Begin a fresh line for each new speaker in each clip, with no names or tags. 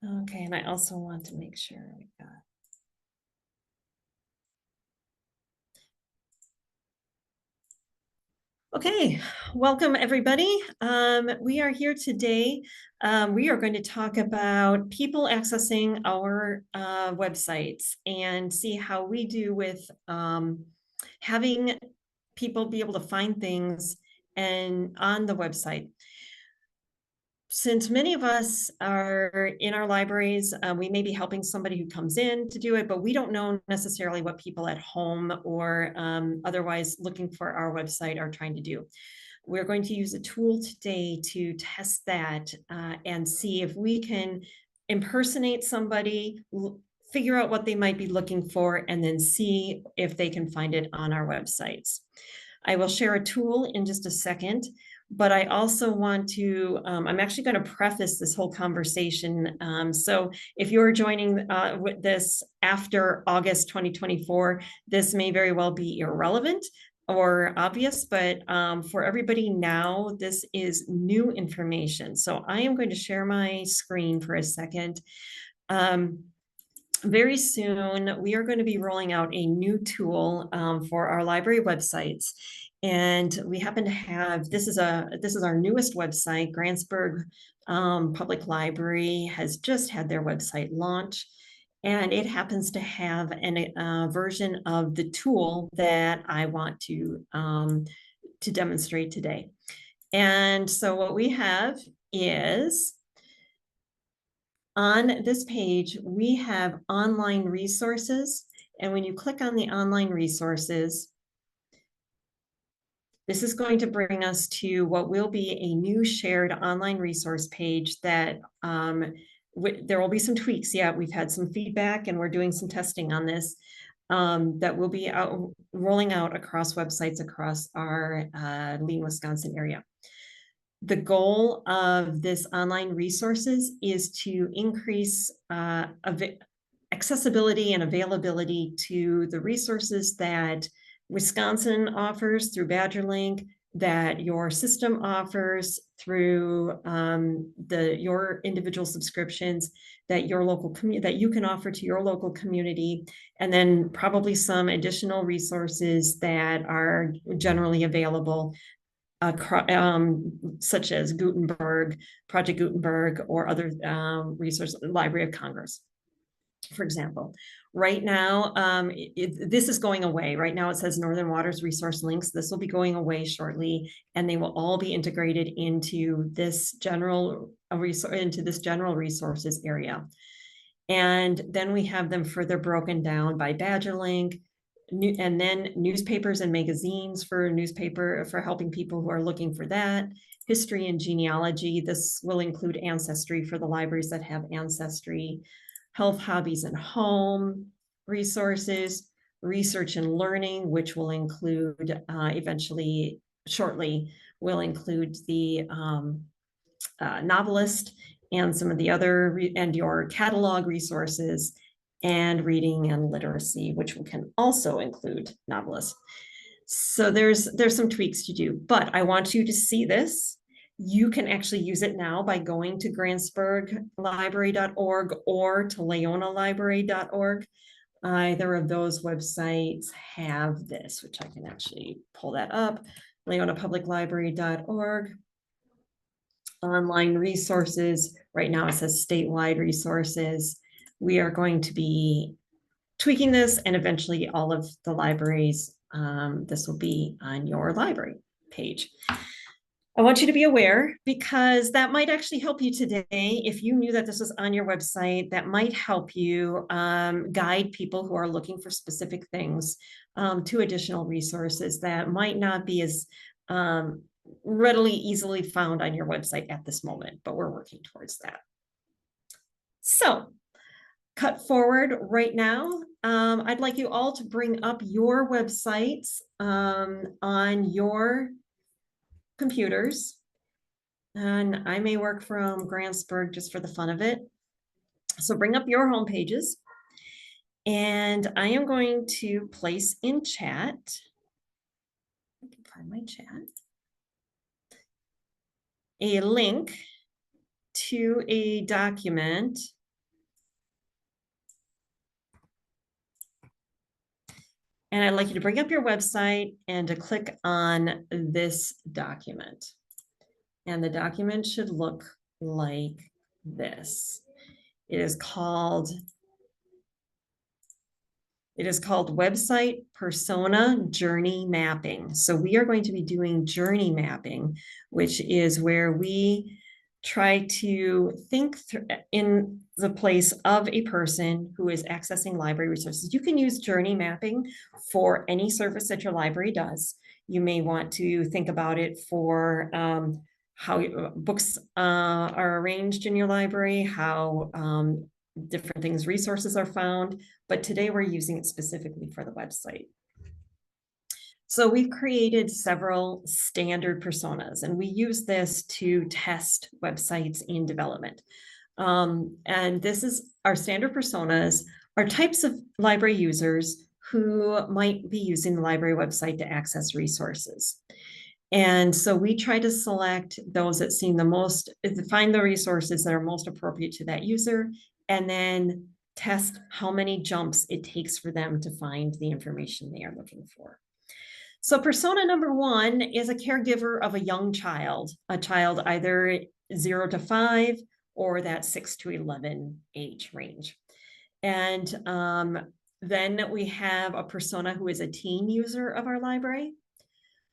Okay, and I also want to make sure we got. Okay, welcome everybody. We are here today. We are going to talk about people accessing our websites and see how we do with having people be able to find things and on the website. Since many of us are in our libraries, we may be helping somebody who comes in to do it, but we don't know necessarily what people at home or otherwise looking for our website are trying to do. We're going to use a tool today to test that and see if we can impersonate somebody, figure out what they might be looking for, and then see if they can find it on our websites. I will share a tool in just a second, but I also want to, I'm actually going to preface this whole conversation. So if you're joining with this after August 2024, this may very well be irrelevant or obvious, but for everybody now, this is new information. So I am going to share my screen for a second. Very soon, we are going to be rolling out a new tool for our library websites. And we happen to have, this is our newest website. Grantsburg Public Library has just had their website launch. And it happens to have a version of the tool that I want to demonstrate today. And so what we have is, on this page, we have online resources. And when you click on the online resources, this is going to bring us to what will be a new shared online resource page that there will be some tweaks. Yeah, we've had some feedback and we're doing some testing on this that will be rolling out across websites across our Lean, Wisconsin area. The goal of this online resources is to increase accessibility and availability to the resources that Wisconsin offers through BadgerLink, that your system offers through your individual subscriptions, that your local community, that you can offer to your local community, and then probably some additional resources that are generally available, such as Gutenberg, Project Gutenberg, or other resources, Library of Congress, for example. Right now, this is going away. Right now it says Northern Waters Resource Links. This will be going away shortly, and they will all be integrated into this general resources area. And then we have them further broken down by BadgerLink, and then newspapers and magazines for helping people who are looking for that. History and genealogy. This will include Ancestry for the libraries that have Ancestry. Health, hobbies, and home resources. Research and learning, which will include eventually, shortly, will include the novelist and some of the other, and your catalog resources, and reading and literacy, which can also include novelists. So there's some tweaks to do, but I want you to see this. You can actually use it now by going to grantsburglibrary.org or to leonalibrary.org. Either of those websites have this, which I can actually pull that up. leonapubliclibrary.org. Online resources. Right now it says statewide resources. We are going to be tweaking this, and eventually all of the libraries, this will be on your library page. I want you to be aware, because that might actually help you today. If you knew that this was on your website, that might help you guide people who are looking for specific things to additional resources that might not be as readily, easily found on your website at this moment, but we're working towards that. So, cut forward right now. I'd like you all to bring up your websites on your computers. And I may work from Grantsburg just for the fun of it. So bring up your home pages. And I am going to place in chat. I can find my chat. A link to a document And I'd like you to bring up your website and to click on this document. And the document should look like this. It is called Website Persona Journey Mapping. So we are going to be doing journey mapping, which is where we try to think in the place of a person who is accessing library resources. You can use journey mapping for any service that your library does. You may want to think about it for how books are arranged in your library, how different things, resources are found, but today we're using it specifically for the website. So we've created several standard personas, and we use this to test websites in development. And this is our standard personas, are types of library users who might be using the library website to access resources. And so we try to select those that seem the most, find the resources that are most appropriate to that user, and then test how many jumps it takes for them to find the information they are looking for. So persona number one is a caregiver of a young child, a child either 0 to 5 or that 6 to 11 age range. And then we have a persona who is a teen user of our library.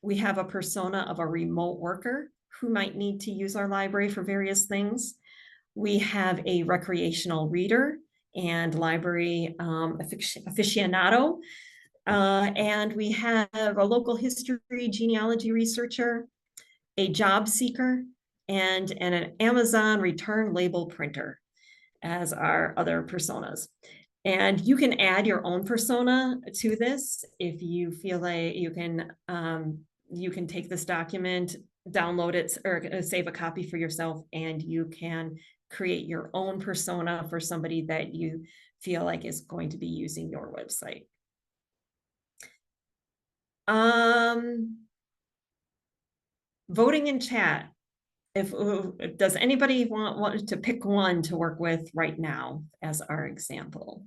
We have a persona of a remote worker who might need to use our library for various things. We have a recreational reader and library aficionado. And we have a local history genealogy researcher, a job seeker, and an Amazon return label printer as our other personas. And you can add your own persona to this if you feel like you can take this document, download it, or save a copy for yourself, and you can create your own persona for somebody that you feel like is going to be using your website. Voting in chat. Does anybody want to pick one to work with right now as our example?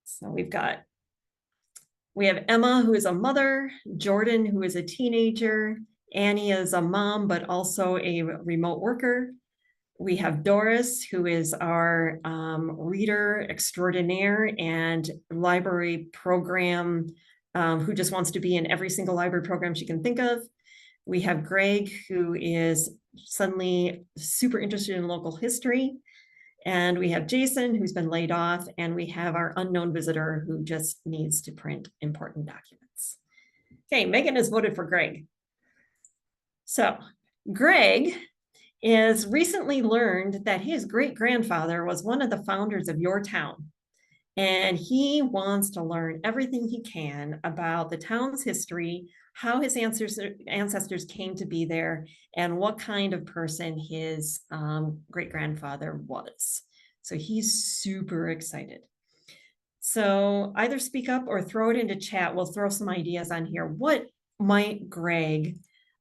So we have Emma, who is a mother, Jordan, who is a teenager, Annie is a mom, but also a remote worker. We have Doris, who is our reader extraordinaire and library program, who just wants to be in every single library program she can think of. We have Greg, who is suddenly super interested in local history. And we have Jason, who's been laid off, and we have our unknown visitor who just needs to print important documents. Okay, Megan has voted for Greg. So Greg is recently learned that his great-grandfather was one of the founders of your town. And he wants to learn everything he can about the town's history, how his ancestors came to be there, and what kind of person his great-grandfather was. So he's super excited. So either speak up or throw it into chat. We'll throw some ideas on here. What might Greg,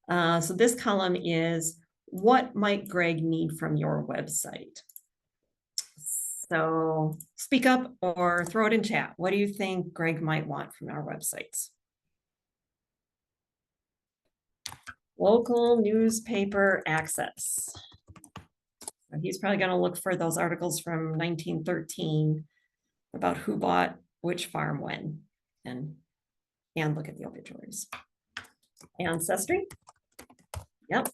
so this column is, what might Greg need from your website? So speak up or throw it in chat. What do you think Greg might want from our websites? Local newspaper access. So he's probably going to look for those articles from 1913 about who bought which farm when, and look at the obituaries. Ancestry. Yep.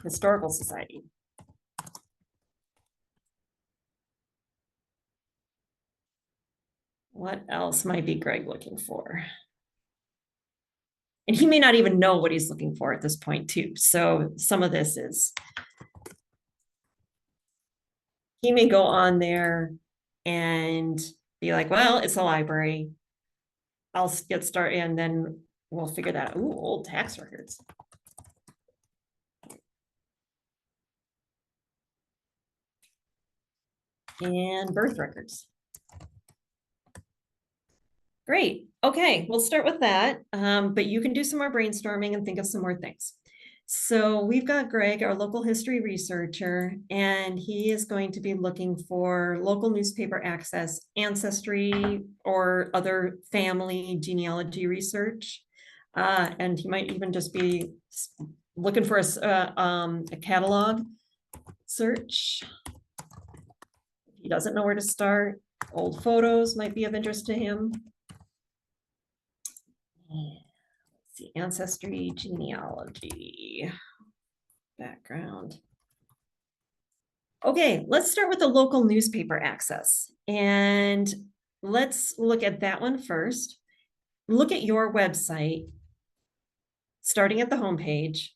Historical Society. What else might be Greg looking for? And he may not even know what he's looking for at this point too. So some of this is, he may go on there and be like, well, it's a library. I'll get started and then we'll figure that out. Ooh, old tax records. And birth records. Great. Okay, we'll start with that. But you can do some more brainstorming and think of some more things. So we've got Greg, our local history researcher, and he is going to be looking for local newspaper access, ancestry, or other family genealogy research. And he might even just be looking for a catalog search. If he doesn't know where to start, old photos might be of interest to him. Let's see, ancestry, genealogy, background. Okay, let's start with the local newspaper access. And let's look at that one first. Look at your website, starting at the homepage,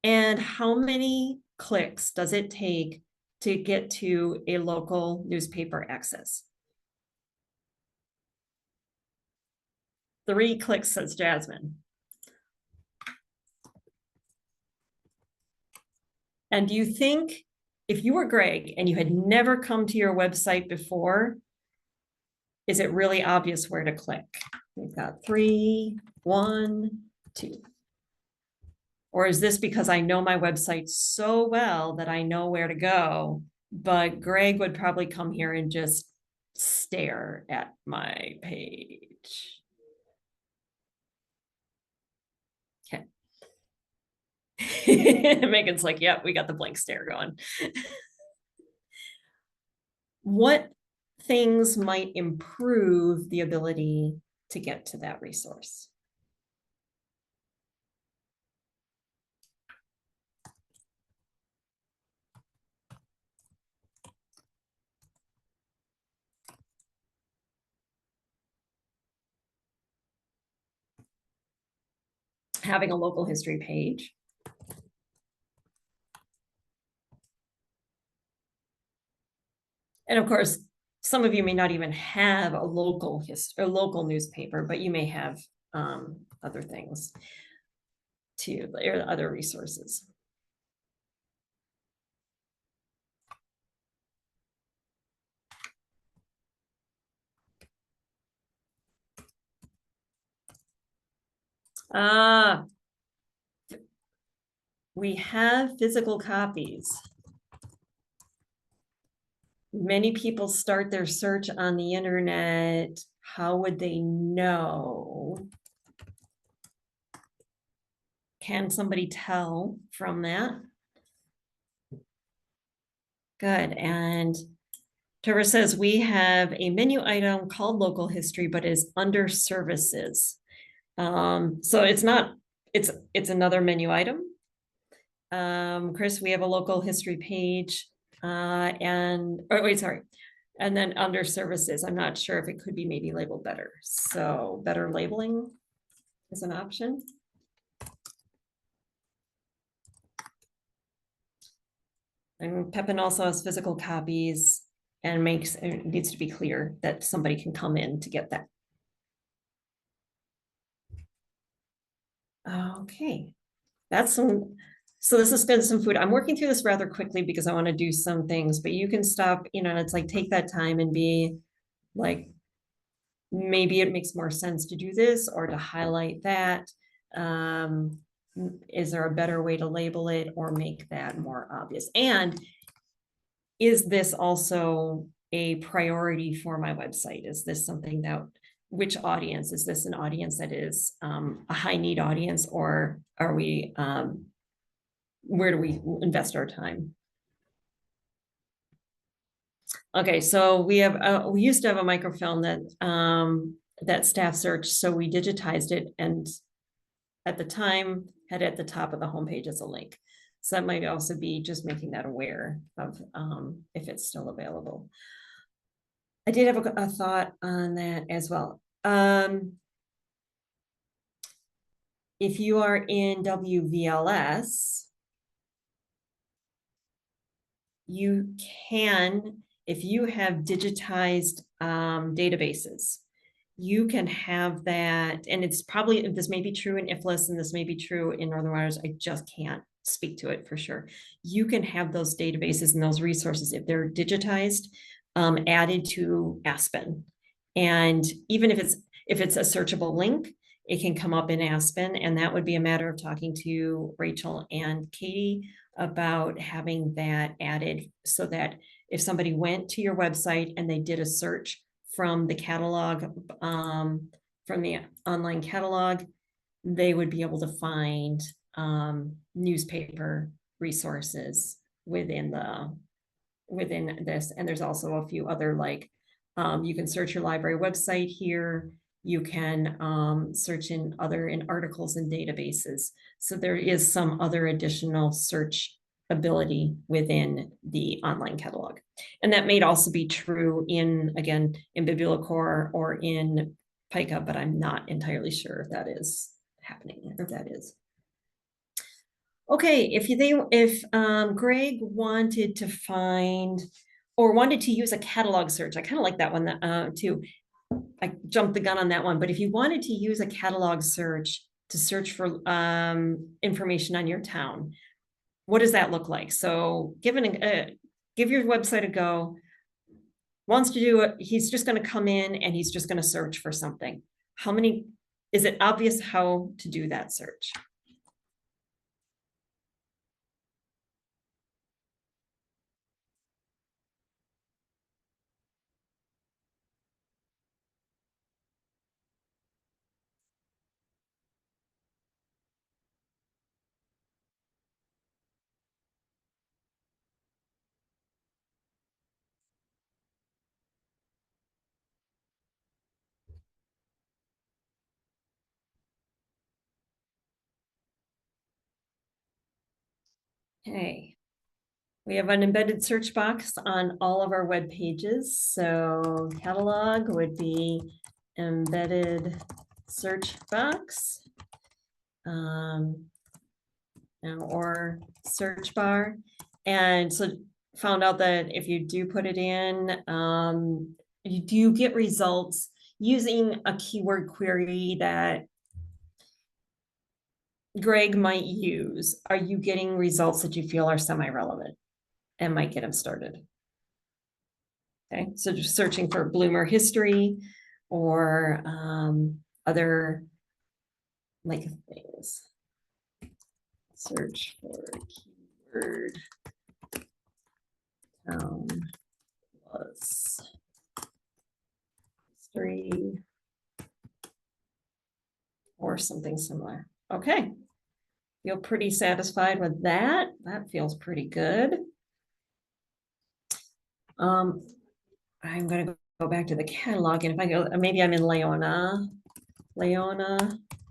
and how many clicks does it take to get to a local newspaper access? 3 clicks, says Jasmine. And do you think if you were Greg and you had never come to your website before, is it really obvious where to click? We've got 3, 1, 2. Or is this because I know my website so well that I know where to go, but Greg would probably come here and just stare at my page? Okay. Megan's like, yep, we got the blank stare going. What things might improve the ability to get to that resource? Having a local history page. And of course, some of you may not even have a local history or local newspaper, but you may have other things too, or other resources. We have physical copies. Many people start their search on the internet. How would they know? Can somebody tell from that? Good. And Trevor says we have a menu item called local history, but is under services. So it's not, it's another menu item. Chris, we have a local history page and then under services, I'm not sure if it could be maybe labeled better. So better labeling is an option. And Pepin also has physical copies and it needs to be clear that somebody can come in to get that. Okay, that's some. So this has been some food. I'm working through this rather quickly because I want to do some things, but you can stop, it's like take that time and be like, maybe it makes more sense to do this or to highlight that. Is there a better way to label it or make that more obvious? And is this also a priority for my website? Is this something that, which audience? Is this an audience that is a high need audience, or are we, where do we invest our time? Okay, so we have, we used to have a microfilm that staff searched, so we digitized it and at the time had at the top of the homepage as a link. So that might also be just making that aware of if it's still available. I did have a thought on that as well. If you are in WVLS, you can, if you have digitized databases, you can have that, and it's probably, this may be true in IFLS and this may be true in Northern Waters, I just can't speak to it for sure. You can have those databases and those resources, if they're digitized, added to Aspen. And even if it's a searchable link, it can come up in Aspen, and that would be a matter of talking to Rachel and Katie about having that added so that if somebody went to your website and they did a search from the catalog, from the online catalog, they would be able to find newspaper resources within this. And there's also a few other, like, you can search your library website here. You can search in articles and databases. So there is some other additional search ability within the online catalog. And that may also be true in BiblioCore or in Pica, but I'm not entirely sure if that is happening, or if that is. Okay, if Greg wanted to find or wanted to use a catalog search, I kind of like that one too. I jumped the gun on that one, but if you wanted to use a catalog search to search for information on your town, what does that look like? So give your website a go. Wants to do it, he's just going to come in and he's just going to search for something. Is it obvious how to do that search? Okay. We have an embedded search box on all of our web pages. So catalog would be embedded search box, or search bar. And so found out that if you do put it in, you do get results using a keyword query that Greg might use. Are you getting results that you feel are semi-relevant and might get him started? Okay, so just searching for Bloomer history or other like things. Search for keyword town plus history or something similar. Okay, feel pretty satisfied with that. That feels pretty good. I'm going to go back to the catalog, and if I go, maybe I'm in Leona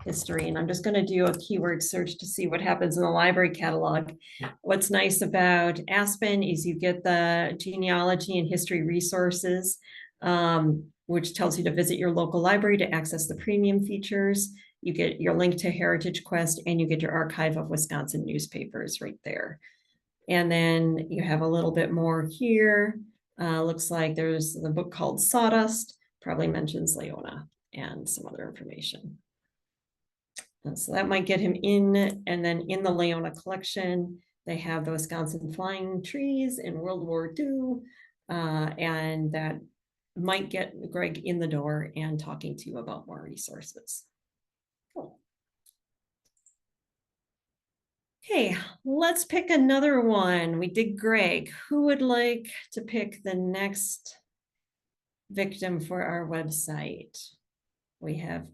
history, and I'm just going to do a keyword search to see what happens in the library catalog. What's nice about Aspen is you get the genealogy and history resources, which tells you to visit your local library to access the premium features. You get your link to Heritage Quest, and you get your archive of Wisconsin newspapers right there. And then you have a little bit more here. Looks like there's the book called Sawdust, probably mentions Leona and some other information. And so that might get him in. And then in the Leona collection, they have the Wisconsin flying trees in World War II. And that might get Greg in the door and talking to you about more resources. Cool. Okay, let's pick another one. We did Greg. Who would like to pick the next victim for our website? We have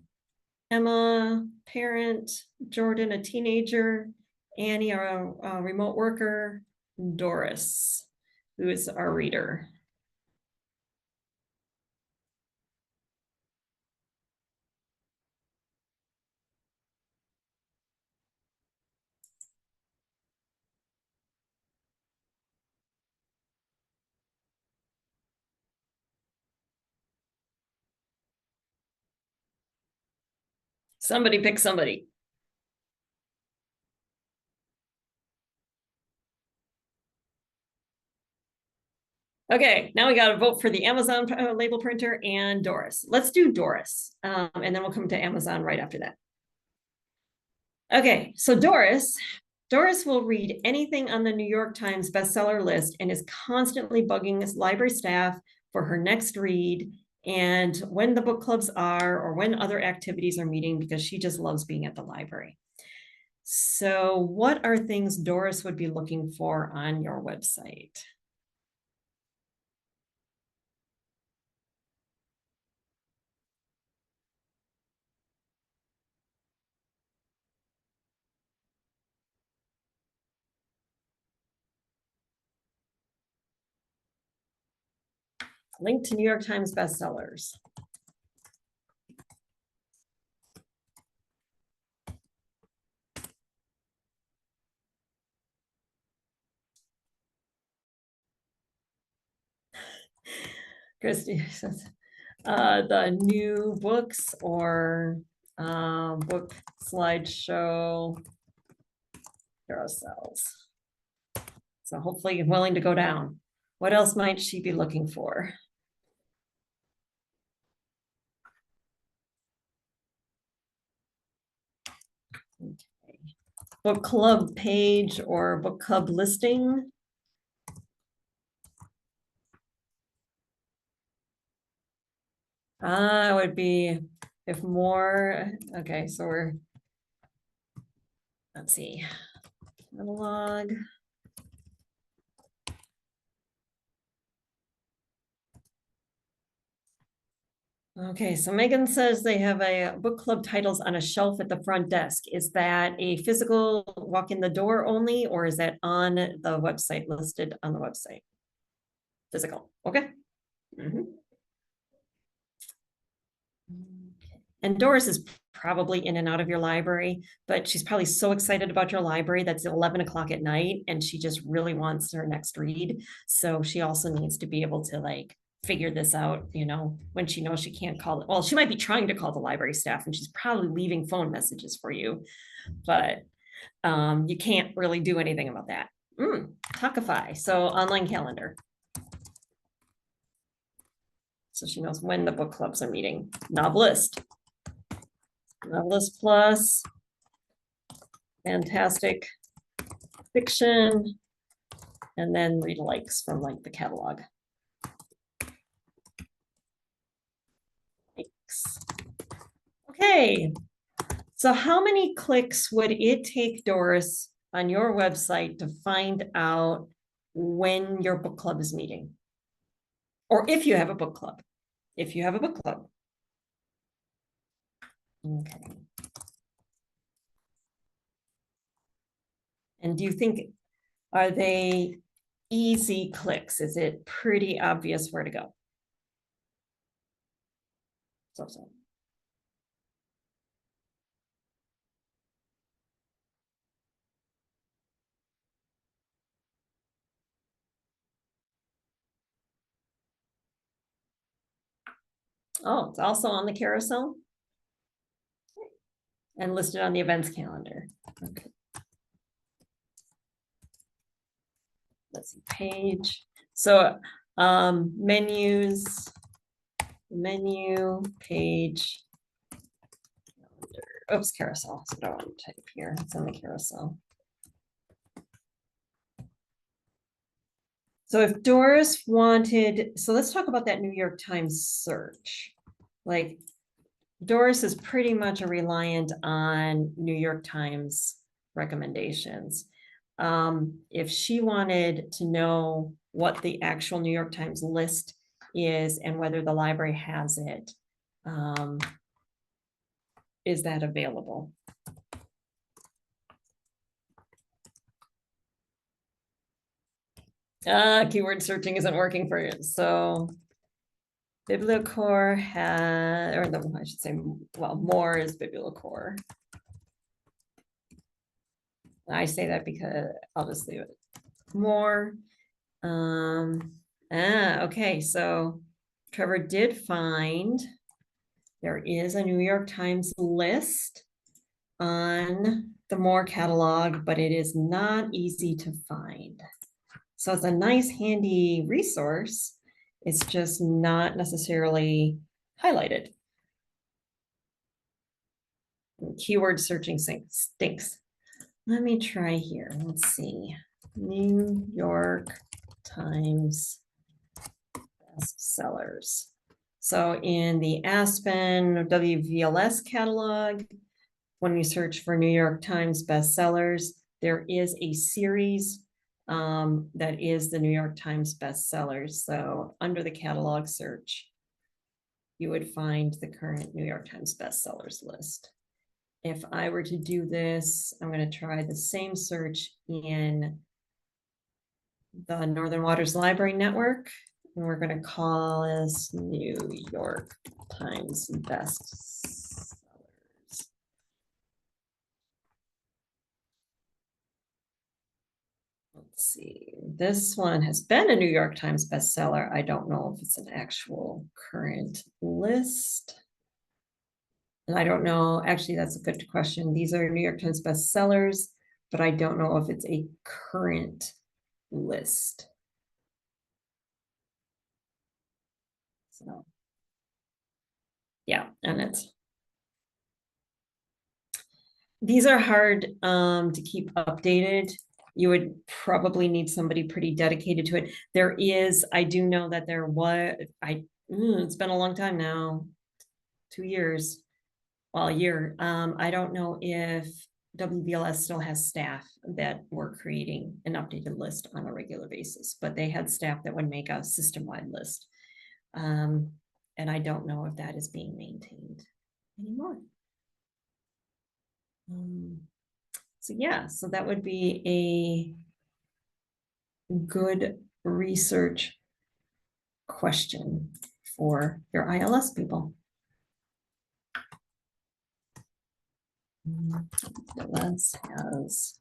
Emma, parent, Jordan, a teenager, Annie, a remote worker, Doris, who is our reader. Somebody pick somebody. Okay, now we got to vote for the Amazon label printer and Doris. Let's do Doris, and then we'll come to Amazon right after that. Okay, so Doris will read anything on the New York Times bestseller list and is constantly bugging library staff for her next read and when the book clubs are, or when other activities are meeting, because she just loves being at the library. So what are things Doris would be looking for on your website? Link to New York Times bestsellers. Christy says, the new books or book slideshow carousels. So hopefully you're willing to go down. What else might she be looking for? Okay. Book club page or book club listing. It would be if more, okay, so let's see, catalog. Okay, so Megan says they have a book club titles on a shelf at the front desk. Is that a physical walk in the door only, or is that on the website, listed on the website? Physical, okay. Mhm. And Doris is probably in and out of your library, but she's probably so excited about your library that's 11 o'clock at night and she just really wants her next read. So she also needs to be able to like figure this out, you know, when she knows she can't call it. Well, she might be trying to call the library staff and she's probably leaving phone messages for you, but you can't really do anything about that. Talkify, so online calendar. So she knows when the book clubs are meeting. Novelist. Novelist Plus, fantastic fiction, and then read likes from like the catalog. Thanks. Okay, so how many clicks would it take, Doris, on your website to find out when your book club is meeting? Or if you have a book club, if you have a book club. Okay. And do you think, are they easy clicks? Is it pretty obvious where to go? So. Oh, it's also on the carousel and listed on the events calendar. Okay. Let's see, page. So menus, menu, page, calendar. Oops, carousel. So I don't want to type here. It's on the carousel. So if Doris wanted, so let's talk about that New York Times search. Like Doris is pretty much a reliant on New York Times recommendations. If she wanted to know what the actual New York Times list is and whether the library has it, is that available? Keyword searching isn't working for you. So Bibliocore has, or the, I should say, well, more is Bibliocore. I say that because I'll just leave it. More. Okay, so Trevor did find there is a New York Times list on the More catalog, but it is not easy to find. So it's a nice handy resource. It's just not necessarily highlighted. Keyword searching stinks. Let me try here. Let's see. New York Times bestsellers. So in the Aspen WVLS catalog, when you search for New York Times bestsellers, there is a series that is the New York Times bestsellers. So under the catalog search, you would find the current New York Times bestsellers list. If I were to do this, I'm going to try the same search in the Northern Waters Library Network. And we're going to call this New York Times bestsellers. Let's see, this one has been a New York Times bestseller. I don't know if it's an actual current list. And I don't know, actually, that's a good question. These are New York Times bestsellers, but I don't know if it's a current list. So, yeah, and these are hard to keep updated. You would probably need somebody pretty dedicated to it. There is, I do know that there was, it's been a long time now, 2 years, well, a year. I don't know if WVLS still has staff that were creating an updated list on a regular basis, but they had staff that would make a system-wide list. And I don't know if that is being maintained anymore. So yeah, so that would be a good research question for your ILS people. ILS has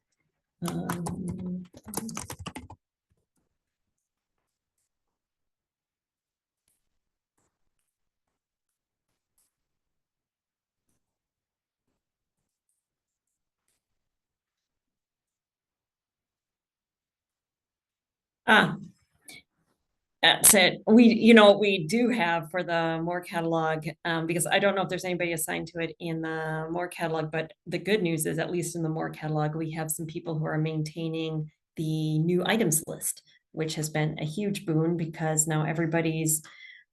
that's it. We do have for the More catalog, because I don't know if there's anybody assigned to it in the More catalog, but the good news is, at least in the More catalog, we have some people who are maintaining the new items list, which has been a huge boon because now everybody's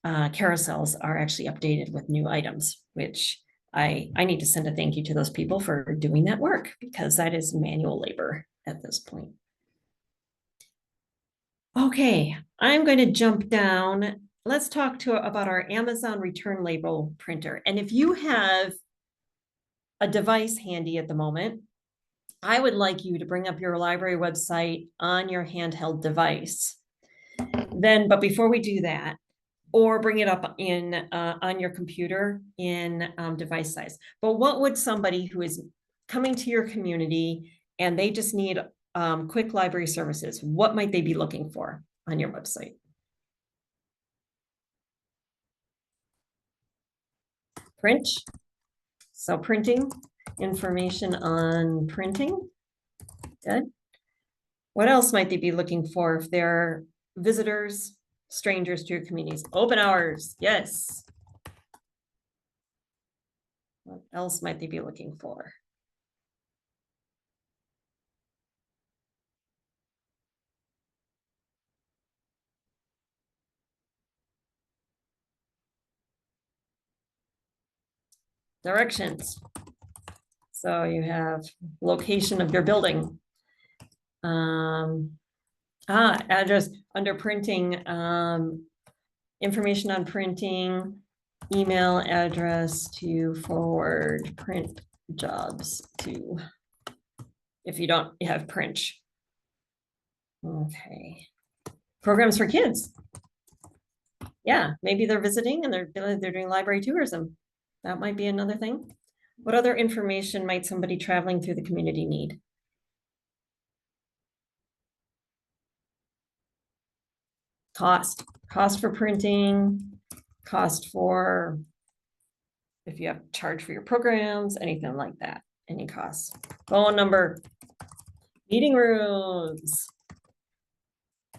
carousels are actually updated with new items, which I need to send a thank you to those people for doing that work, because that is manual labor at this point. Okay, I'm going to jump down. Let's talk about our Amazon return label printer. And if you have a device handy at the moment, I would like you to bring up your library website on your handheld device. But before we do that, or bring it up in on your computer in device size. But what would somebody who is coming to your community and they just need quick library services, what might they be looking for on your website? Print. So printing, information on printing. Good. What else might they be looking for if they're visitors, strangers to your communities? Open hours, yes. What else might they be looking for? Directions. So you have location of your building. Address under printing, information on printing, email address to forward print jobs to, if you don't have print. Okay. Programs for kids. Yeah, maybe they're visiting and they're doing library tourism. That might be another thing. What other information might somebody traveling through the community need? Cost for printing, cost for if you have charge for your programs, anything like that, any costs. Phone number, meeting rooms.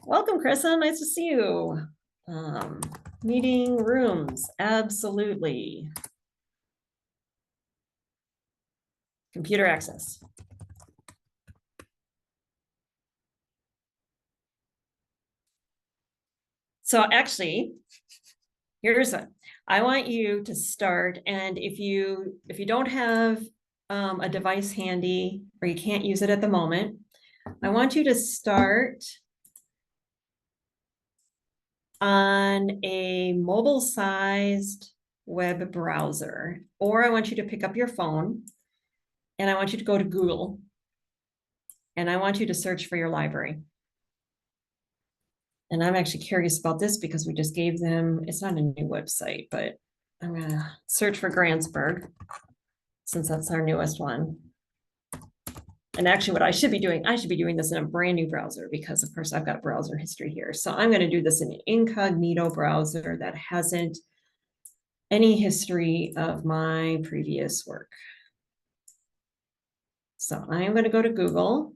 Welcome, Krissa, nice to see you. Meeting rooms, absolutely. Computer access. So actually, here's I want you to start, and if you don't have a device handy or you can't use it at the moment, I want you to start on a mobile-sized web browser, or I want you to pick up your phone and I want you to go to Google and I want you to search for your library. And I'm actually curious about this because we just gave them, it's not a new website, but I'm gonna search for Grantsburg since that's our newest one. And actually what I should be doing this in a brand new browser because of course I've got browser history here. So I'm gonna do this in an incognito browser that hasn't any history of my previous work. So I'm going to go to Google.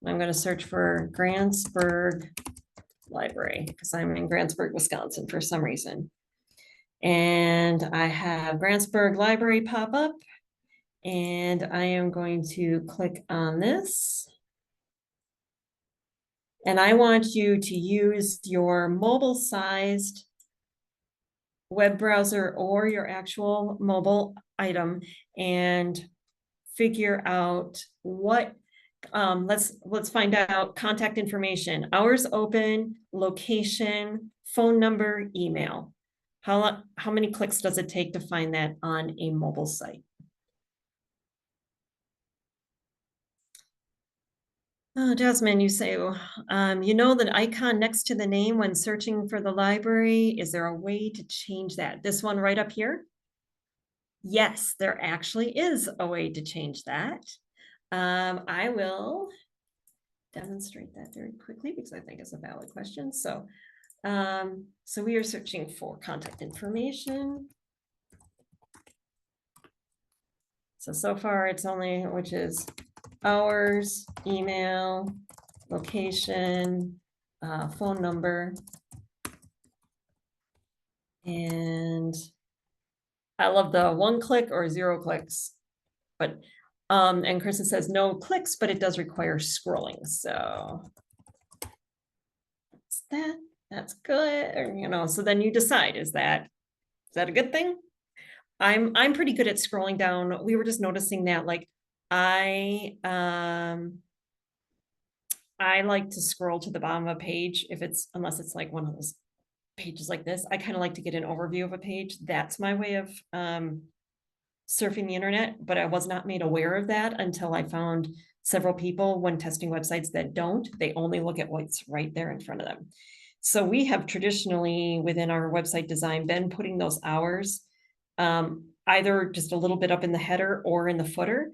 I'm going to search for Grantsburg Library because I'm in Grantsburg, Wisconsin for some reason. And I have Grantsburg Library pop up. And I am going to click on this. And I want you to use your mobile-sized web browser or your actual mobile item and figure out what let's find out contact information, hours open, location, phone number, email. How many clicks does it take to find that on a mobile site? Oh, Jasmine, you say, you know the icon next to the name when searching for the library. Is there a way to change that? This one right up here? Yes, there actually is a way to change that. I will demonstrate that very quickly because I think it's a valid question. So, so we are searching for contact information. So far it's only, which is hours, email, location, phone number. And I love the 1 click or 0 clicks, but and Kristen says no clicks, but it does require scrolling. So that's good. Or, you know, so then you decide, is that a good thing? I'm pretty good at scrolling down. We were just noticing that like I like to scroll to the bottom of a page if it's, unless it's like one of those pages like this. I kind of like to get an overview of a page. That's my way of surfing the internet, but I was not made aware of that until I found several people when testing websites that don't. They only look at what's right there in front of them. So we have traditionally within our website design been putting those hours either just a little bit up in the header or in the footer.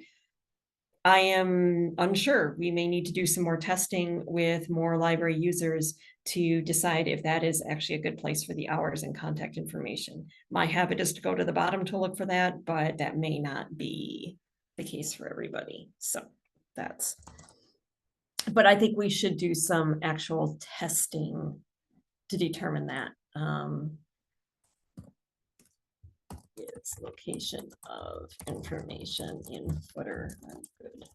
I am unsure. We may need to do some more testing with more library users to decide if that is actually a good place for the hours and contact information. My habit is to go to the bottom to look for that, but that may not be the case for everybody. So that's, but I think we should do some actual testing to determine that. Is location of information in footer. Good.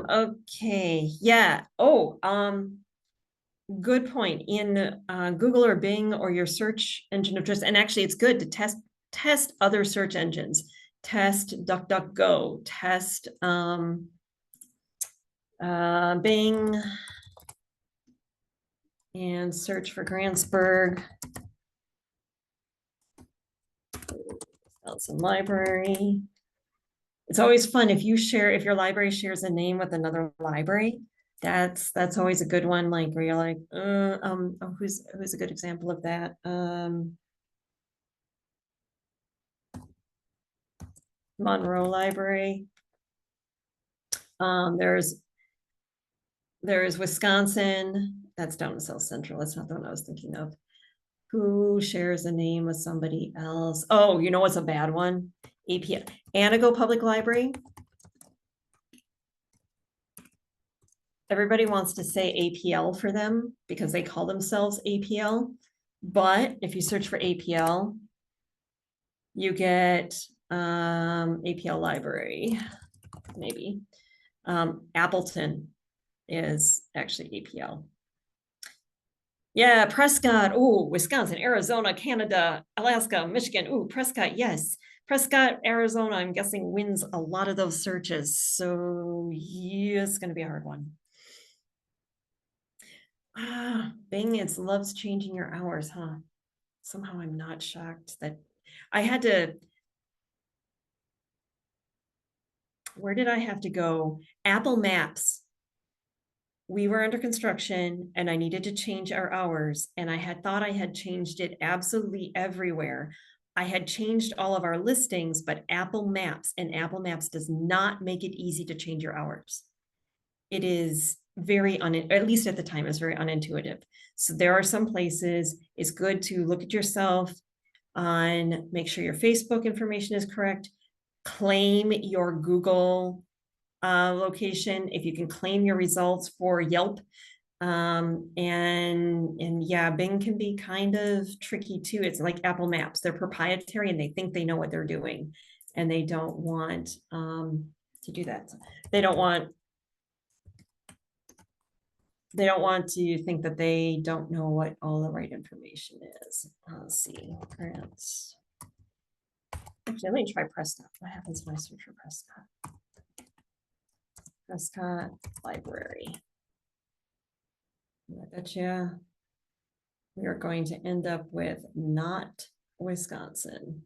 Okay, yeah. Oh, good point. In Google or Bing or your search engine of choice, and actually it's good to test other search engines. Test DuckDuckGo, test Bing, and search for Grantsburg Wisconsin Library. It's always fun if your library shares a name with another library. That's always a good one. Like where you're like, who's a good example of that? Monroe Library. There's Wisconsin. That's down in South Central. That's not the one I was thinking of. Who shares a name with somebody else? Oh, you know what's a bad one? APL. Antigo Public Library. Everybody wants to say APL for them because they call themselves APL. But if you search for APL, you get APL Library, maybe. Appleton is actually APL. Yeah, Prescott. Oh, Wisconsin, Arizona, Canada, Alaska, Michigan. Oh, Prescott. Yes. Prescott, Arizona, I'm guessing wins a lot of those searches. So yeah, it's going to be a hard one. Bing, it loves changing your hours, huh? Somehow I'm not shocked that I had to, where did I have to go? Apple Maps. We were under construction and I needed to change our hours. And I had thought I had changed it absolutely everywhere. I had changed all of our listings, but Apple Maps and Apple Maps does not make it easy to change your hours. It is very, at least at the time, it's very unintuitive. So there are some places it's good to look at yourself on, make sure your Facebook information is correct, claim your Google location, if you can claim your results for Yelp. And yeah, Bing can be kind of tricky too. It's like Apple Maps, they're proprietary and they think they know what they're doing, and they don't want to do that. They don't want to think that they don't know what all the right information is. Let's see, grants. Actually, let me try Prescott. What happens when I search for Prescott? Prescott Library. I bet you we are going to end up with not Wisconsin.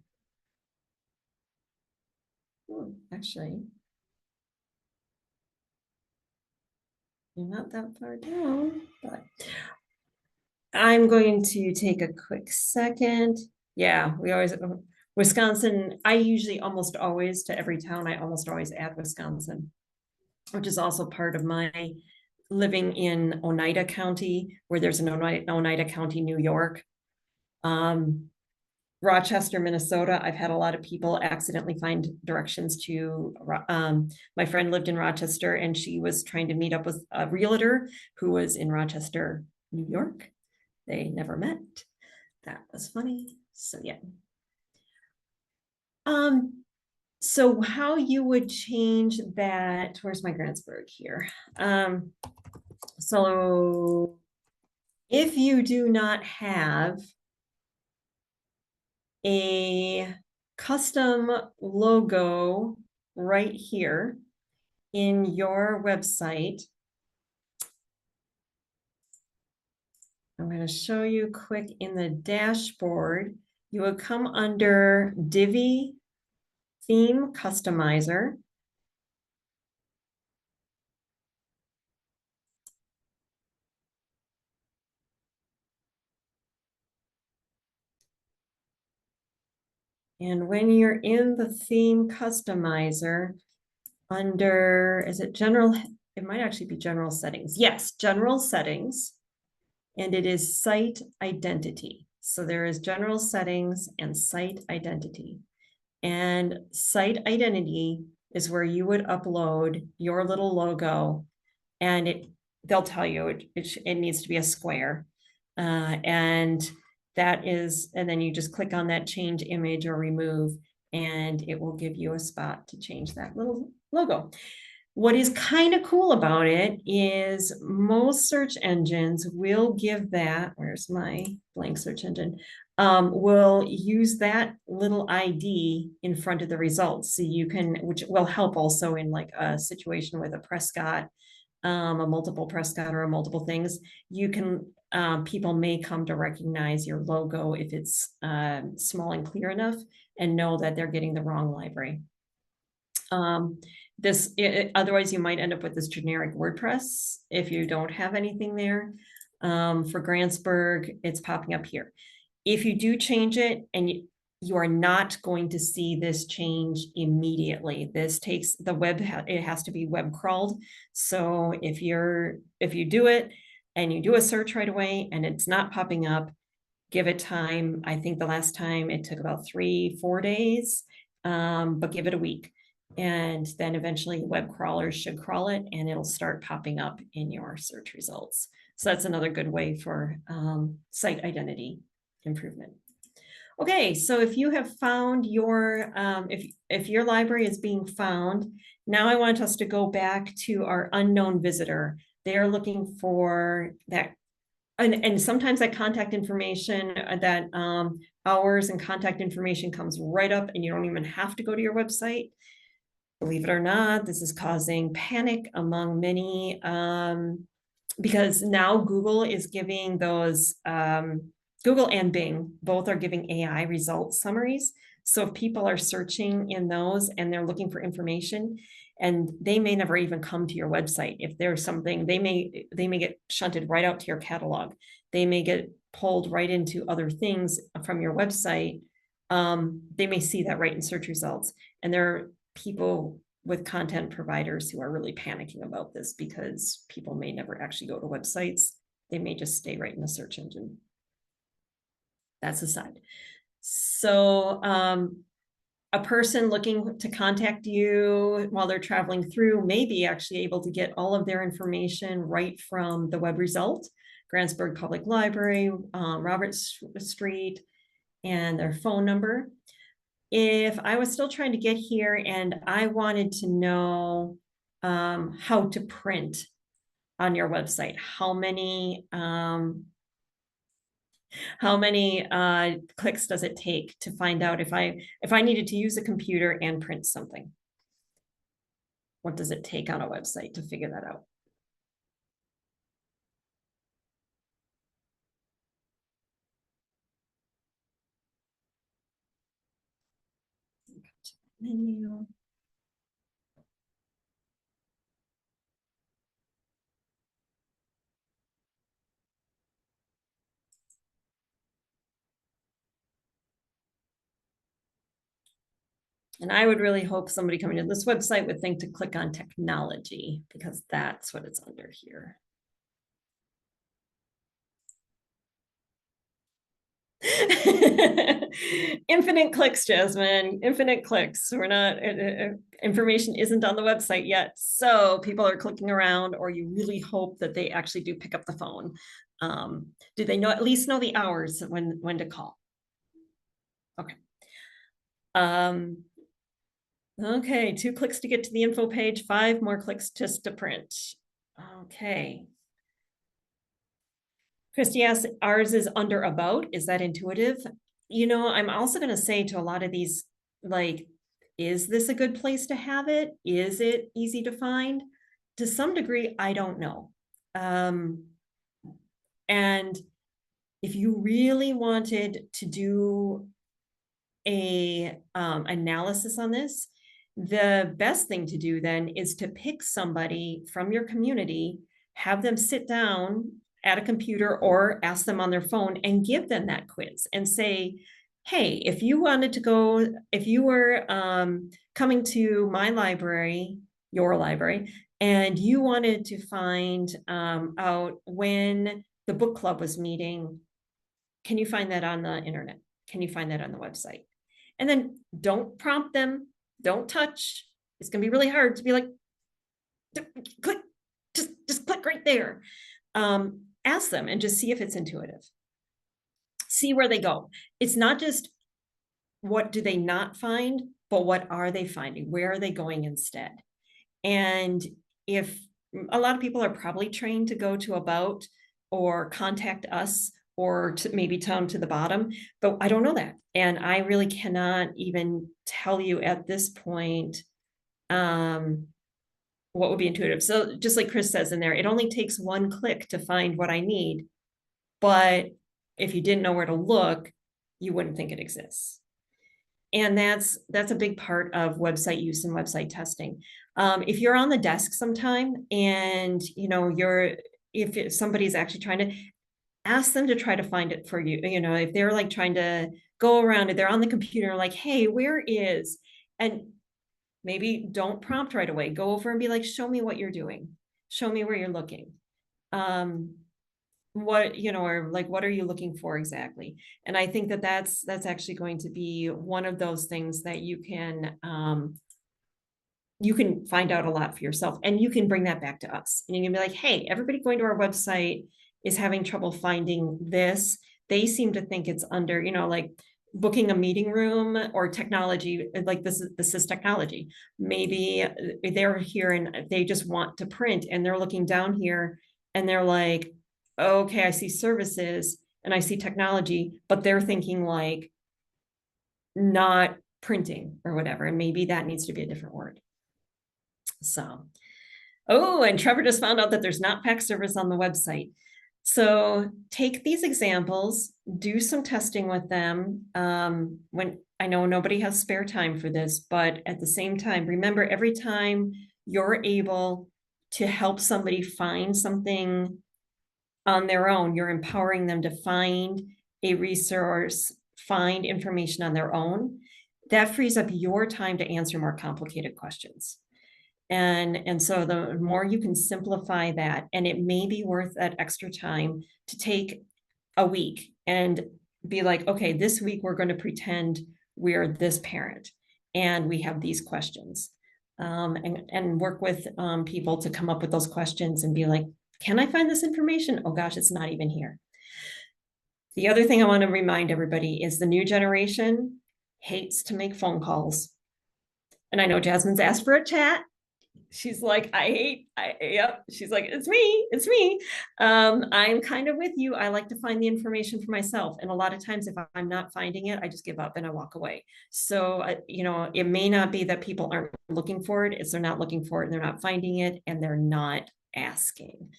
Actually, you're not that far down, but I'm going to take a quick second. Yeah, we always, Wisconsin, I usually almost always, to every town, I almost always add Wisconsin, which is also part of my living in Oneida County, where there's an Oneida County, New York. Rochester, Minnesota, I've had a lot of people accidentally find directions to, my friend lived in Rochester and she was trying to meet up with a realtor who was in Rochester, New York. They never met. That was funny. So yeah. So how you would change that, where's my Grantsburg here? So if you do not have a custom logo right here in your website, I'm going to show you quick in the dashboard. You would come under Divi Theme Customizer. And when you're in the theme customizer, under, is it general? It might actually be general settings. Yes, general settings. And it is site identity. So there is general settings and site identity. And site identity is where you would upload your little logo, and they'll tell you it needs to be a square. And that is, and then you just click on that change image or remove, and it will give you a spot to change that little logo. What is kind of cool about it is most search engines will give that, where's my blank search engine, will use that little ID in front of the results. So you can, which will help also in like a situation with a Prescott, a multiple Prescott or a multiple things. You can, people may come to recognize your logo if it's small and clear enough and know that they're getting the wrong library. Otherwise you might end up with this generic WordPress if you don't have anything there. For Grantsburg, it's popping up here. If you do change it and you are not going to see this change immediately. This takes the web, it has to be web crawled. So if you do it and you do a search right away and it's not popping up, give it time. I think the last time it took about 3-4 days, but give it a week. And then eventually web crawlers should crawl it and it'll start popping up in your search results. So that's another good way for site identity improvement. Okay, so if you have found your, if your library is being found, now I want us to go back to our unknown visitor. They're looking for that and sometimes that contact information, that hours and contact information comes right up and you don't even have to go to your website. Believe it or not, this is causing panic among many, because now Google is giving those, Google and Bing both are giving AI result summaries. So if people are searching in those and they're looking for information, and they may never even come to your website. If there's something, they may get shunted right out to your catalog. They may get pulled right into other things from your website. They may see that right in search results. And there are people with content providers who are really panicking about this because people may never actually go to websites. They may just stay right in the search engine. That's aside. So a person looking to contact you while they're traveling through may be actually able to get all of their information right from the web result, Grantsburg Public Library, Robert Street, and their phone number. If I was still trying to get here and I wanted to know how to print on your website, how many clicks does it take to find out if I needed to use a computer and print something? What does it take on a website to figure that out? Menu. And I would really hope somebody coming to this website would think to click on technology, because that's what it's under here. Infinite clicks, Jasmine, infinite clicks. We're not, information isn't on the website yet. So people are clicking around, or you really hope that they actually do pick up the phone. Do they know, at least know the hours when to call? Okay. Okay, 2 clicks to get to the info page, 5 more clicks just to print. Okay. Christy asks, ours is under about. Is that intuitive? You know, I'm also going to say to a lot of these, like, is this a good place to have it? Is it easy to find? To some degree, I don't know. And if you really wanted to do a analysis on this, the best thing to do then is to pick somebody from your community, have them sit down at a computer or ask them on their phone and give them that quiz and say, hey, if you wanted to go, if you were coming to my library, your library, and you wanted to find out when the book club was meeting, can you find that on the internet? Can you find that on the website? And then don't prompt them, don't touch. It's gonna be really hard to be like, click, just click right there. Ask them and just see if it's intuitive. See where they go. It's not just what do they not find, but what are they finding? Where are they going instead? And if a lot of people are probably trained to go to about or contact us or to maybe come to the bottom, but I don't know that. And I really cannot even tell you at this point what would be intuitive. So just like Chris says in there, it only takes 1 click to find what I need. But if you didn't know where to look, you wouldn't think it exists. And that's a big part of website use and website testing. If you're on the desk sometime and you know if somebody's actually trying to, ask them to try to find it for you. You know, if they're like trying to go around it, they're on the computer like, hey, where is, and maybe don't prompt right away. Go over and be like, show me what you're doing. Show me where you're looking. What, you know, or like, what are you looking for exactly? And I think that that's actually going to be one of those things that you can find out a lot for yourself, and you can bring that back to us. And you can be like, hey, everybody going to our website is having trouble finding this. They seem to think it's under, you know, like booking a meeting room or technology, like this is technology. Maybe they're here and they just want to print and they're looking down here and they're like, okay, I see services and I see technology, but they're thinking like not printing or whatever. And maybe that needs to be a different word. So, oh, and Trevor just found out that there's not PAX service on the website. So take these examples, do some testing with them. When I know nobody has spare time for this, but at the same time, remember every time you're able to help somebody find something on their own, you're empowering them to find a resource, find information on their own. That frees up your time to answer more complicated questions. And so the more you can simplify that, and it may be worth that extra time to take a week and be like, okay, this week we're going to pretend we're this parent and we have these questions. And work with people to come up with those questions and be like, can I find this information? Oh gosh, it's not even here. The other thing I want to remind everybody is the new generation hates to make phone calls. And I know Jasmine's asked for a chat. She's like, yep. She's like, it's me. I'm kind of with you. I like to find the information for myself. And a lot of times if I'm not finding it, I just give up and I walk away. So, it may not be that people aren't looking for it. It's they're not looking for it and they're not finding it and they're not asking.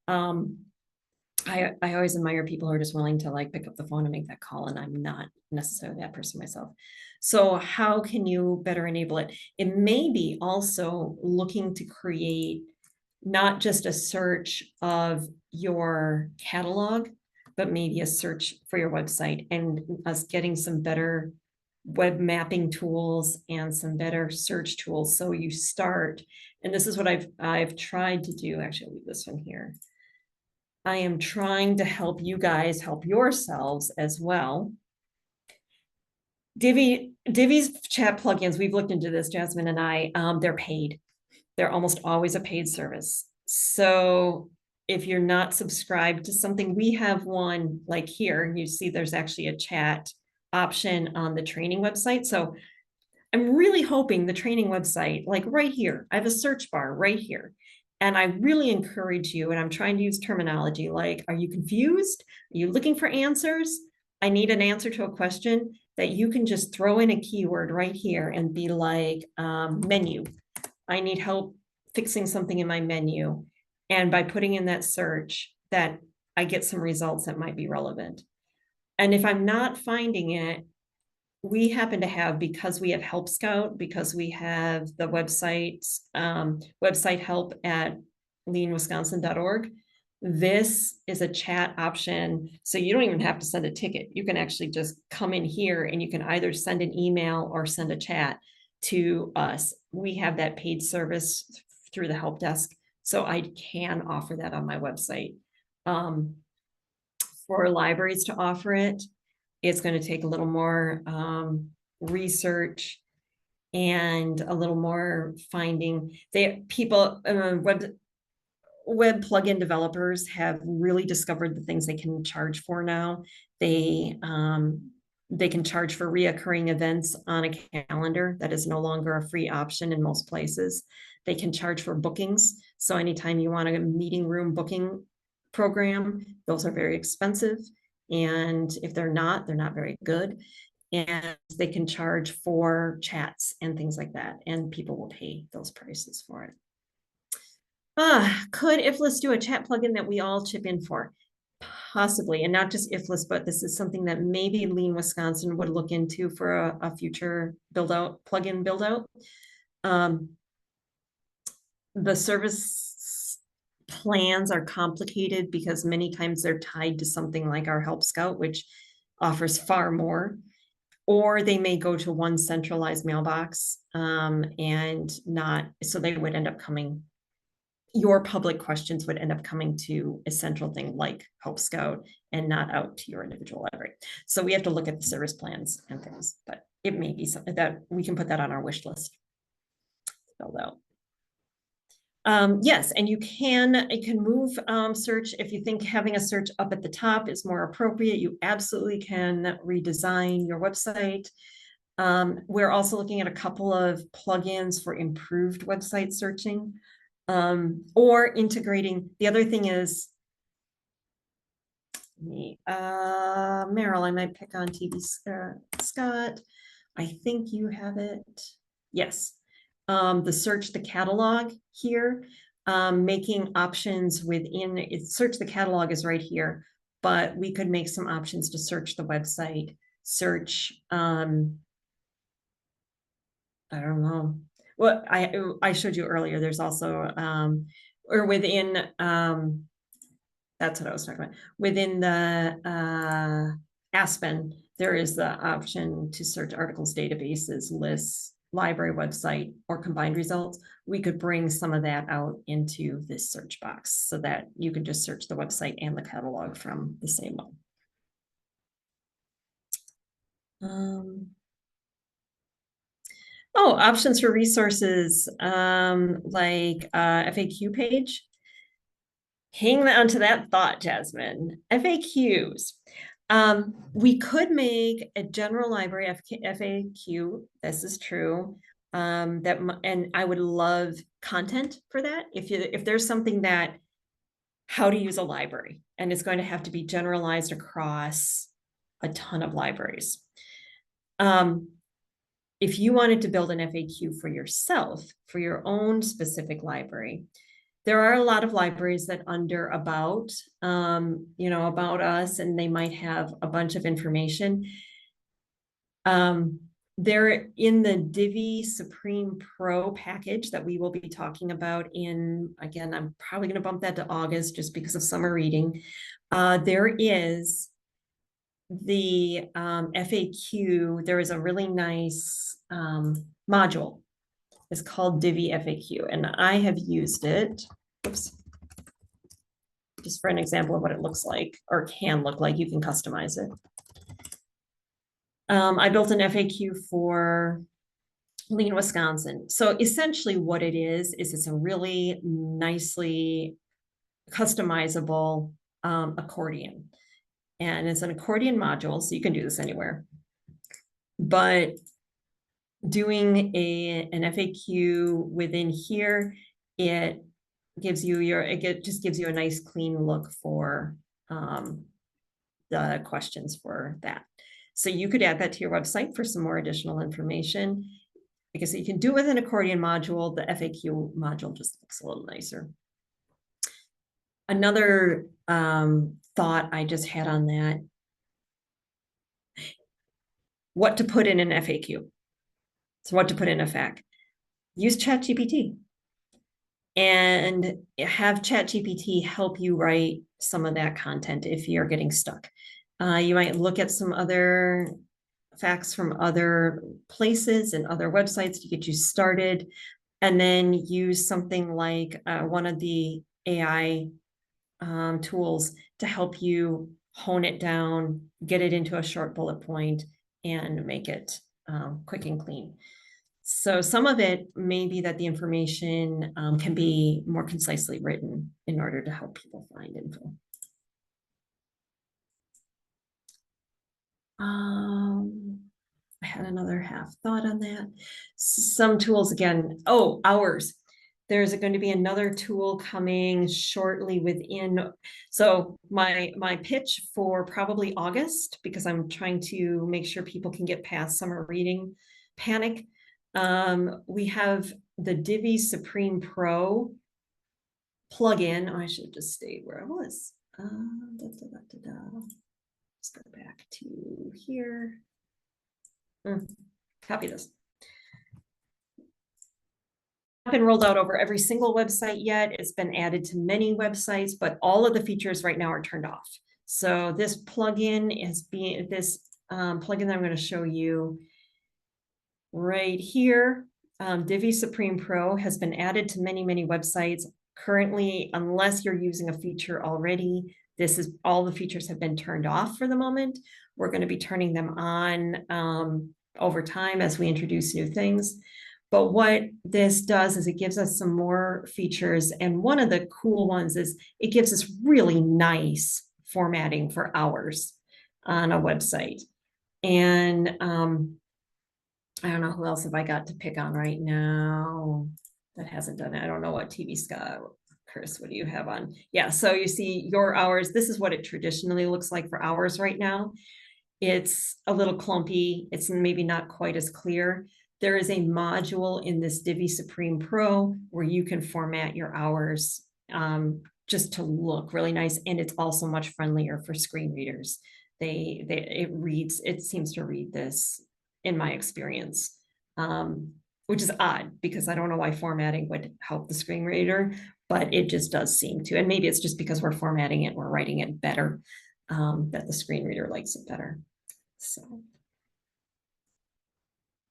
I always admire people who are just willing to like pick up the phone and make that call. And I'm not necessarily that person myself. So how can you better enable it? It may be also looking to create not just a search of your catalog, but maybe a search for your website and us getting some better web mapping tools and some better search tools. So you start, and this is what I've tried to do. Actually, I'll leave this one here. I am trying to help you guys help yourselves as well. Divi's chat plugins, we've looked into this, Jasmine and I, they're paid. They're almost always a paid service. So if you're not subscribed to something, we have one like here, you see there's actually a chat option on the training website. So I'm really hoping the training website, like right here, I have a search bar right here. And I really encourage you, and I'm trying to use terminology like, are you confused? Are you looking for answers? I need an answer to a question that you can just throw in a keyword right here and be like, menu. I need help fixing something in my menu. And by putting in that search, that I get some results that might be relevant. And if I'm not finding it, we happen to have, because we have Help Scout, because we have the website help at leanwisconsin.org. This is a chat option. So you don't even have to send a ticket. You can actually just come in here and you can either send an email or send a chat to us. We have that paid service through the help desk. So I can offer that on my website. For libraries to offer it, it's going to take a little more research and a little more finding. Web plugin developers have really discovered the things they can charge for now. They can charge for reoccurring events on a calendar. That is no longer a free option in most places. They can charge for bookings. So anytime you want a meeting room booking program, those are very expensive. And if they're not very good. And they can charge for chats and things like that. And people will pay those prices for it. Could IFLIS do a chat plugin that we all chip in for? Possibly, and not just IFLIS, but this is something that maybe Lean Wisconsin would look into for a future plugin build out. The service plans are complicated because many times they're tied to something like our Help Scout, which offers far more, or they may go to one centralized mailbox and not, so they would end up coming, your public questions would end up coming to a central thing like Help Scout and not out to your individual library. So we have to look at the service plans and things, but it may be something that we can put that on our wish list. Spelled out. Yes, and you can move search. If you think having a search up at the top is more appropriate, you absolutely can redesign your website. We're also looking at a couple of plugins for improved website searching, or integrating. The other thing is Meryl, I might pick on TV Scott. I think you have it. Yes. The search the catalog here, making options within it. Search the catalog is right here, but we could make some options to search the website, search, I don't know. Well, I showed you earlier, there's also, or within, that's what I was talking about. Within the Aspen, there is the option to search articles, databases, lists, library website, or combined results. We could bring some of that out into this search box so that you can just search the website and the catalog from the same one. Oh, options for resources, like FAQ page. Hang on to that thought, Jasmine. FAQs. We could make a general library FAQ. This is true. And I would love content for that. If there's something that how to use a library, and it's going to have to be generalized across a ton of libraries. If you wanted to build an FAQ for yourself, for your own specific library, there are a lot of libraries that under about, about us, and they might have a bunch of information. They're in the Divi Supreme Pro package that we will be talking about in, again, I'm probably going to bump that to August just because of summer reading. There is the FAQ. There is a really nice module. It's called Divi FAQ, and I have used it. Oops. Just for an example of what it looks like or can look like. You can customize it. I built an FAQ for Lean, Wisconsin. So essentially what it is it's a really nicely customizable accordion. And it's an accordion module, so you can do this anywhere. But doing an FAQ within here, it gives you just gives you a nice clean look for the questions for that. So you could add that to your website for some more additional information. Like I said, you can do it with an accordion module. The FAQ module just looks a little nicer. Another thought I just had on that, what to put in an FAQ. So what to put in a FAQ. Use ChatGPT and have ChatGPT help you write some of that content if you're getting stuck. You might look at some other facts from other places and other websites to get you started, and then use something like one of the AI tools to help you hone it down, get it into a short bullet point, and make it quick and clean. So some of it may be that the information can be more concisely written in order to help people find info. I had another half thought on that. Some tools again. Oh, hours. There's going to be another tool coming shortly within. So my pitch for probably August, because I'm trying to make sure people can get past summer reading panic. We have the Divi Supreme Pro plugin. Oh, I should have just stayed where I was. Let's go back to here. Copy this. Not been rolled out over every single website yet. It's been added to many websites, but all of the features right now are turned off. So this plugin is plugin that I'm going to show you right here. Divi Supreme Pro has been added to many websites. Currently, unless you're using a feature already, all the features have been turned off for the moment. We're going to be turning them on over time as we introduce new things. But what this does is it gives us some more features. And one of the cool ones is it gives us really nice formatting for hours on a website. And I don't know who else have I got to pick on right now that hasn't done it. I don't know what TV Scott Chris, what do you have on? Yeah, so you see your hours. This is what it traditionally looks like for hours right now. It's a little clumpy. It's maybe not quite as clear. There is a module in this Divi Supreme Pro where you can format your hours just to look really nice. And it's also much friendlier for screen readers. It seems to read this in my experience, which is odd because I don't know why formatting would help the screen reader, but it just does seem to. And maybe it's just because we're formatting it, we're writing it better, that the screen reader likes it better. So.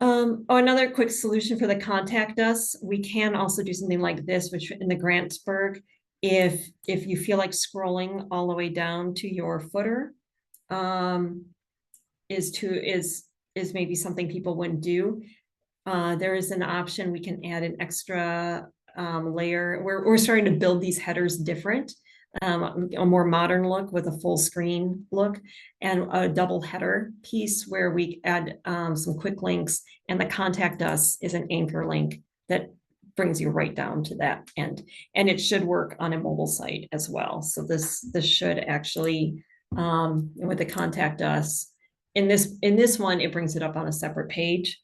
Another quick solution for the contact us, we can also do something like this, which in the Grantsburg, if you feel like scrolling all the way down to your footer, is maybe something people wouldn't do. There is an option, we can add an extra layer. We're starting to build these headers different, a more modern look with a full screen look, and a double header piece where we add some quick links, and the contact us is an anchor link that brings you right down to that end. And it should work on a mobile site as well. So this should actually, with the contact us, in this one, it brings it up on a separate page.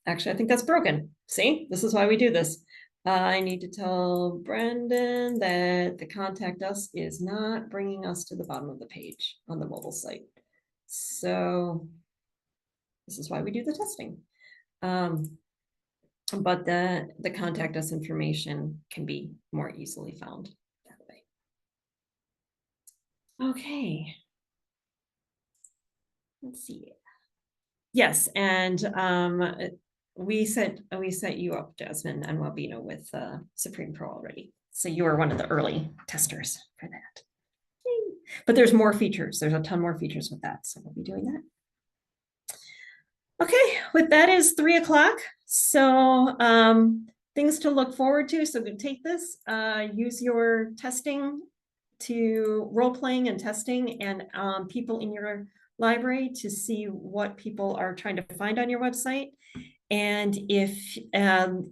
Actually, I think that's broken. See, this is why we do this. I need to tell Brendan that the contact us is not bringing us to the bottom of the page on the mobile site. So this is why we do the testing. But the contact us information can be more easily found that way. Okay. Let's see. Yes, and we set you up, Jasmine and Wabino, with Supreme Pro already. So you are one of the early testers for that. But there's more features. There's a ton more features with that. So we'll be doing that. Okay, with that is 3 o'clock. So things to look forward to. So we take this, use your testing to role playing and testing, and people in your library to see what people are trying to find on your website. And if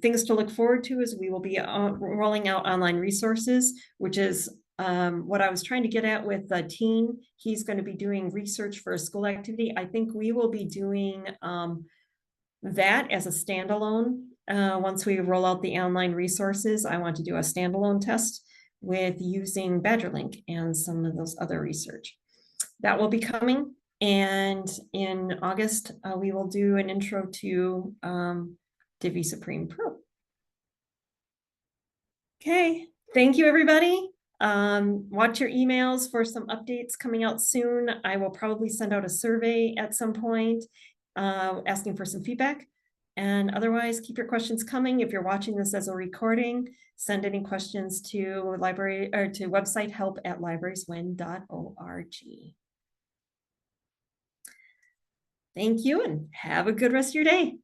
things to look forward to is we will be rolling out online resources, which is what I was trying to get at with the teen. He's going to be doing research for a school activity. I think we will be doing that as a standalone. Once we roll out the online resources, I want to do a standalone test with using Badgerlink and some of those other research. That will be coming. And in August, we will do an intro to Divi Supreme Pro. Okay, thank you, everybody. Watch your emails for some updates coming out soon. I will probably send out a survey at some point asking for some feedback. And otherwise, keep your questions coming. If you're watching this as a recording, send any questions to library or to website help@librarieswin.org. Thank you and have a good rest of your day.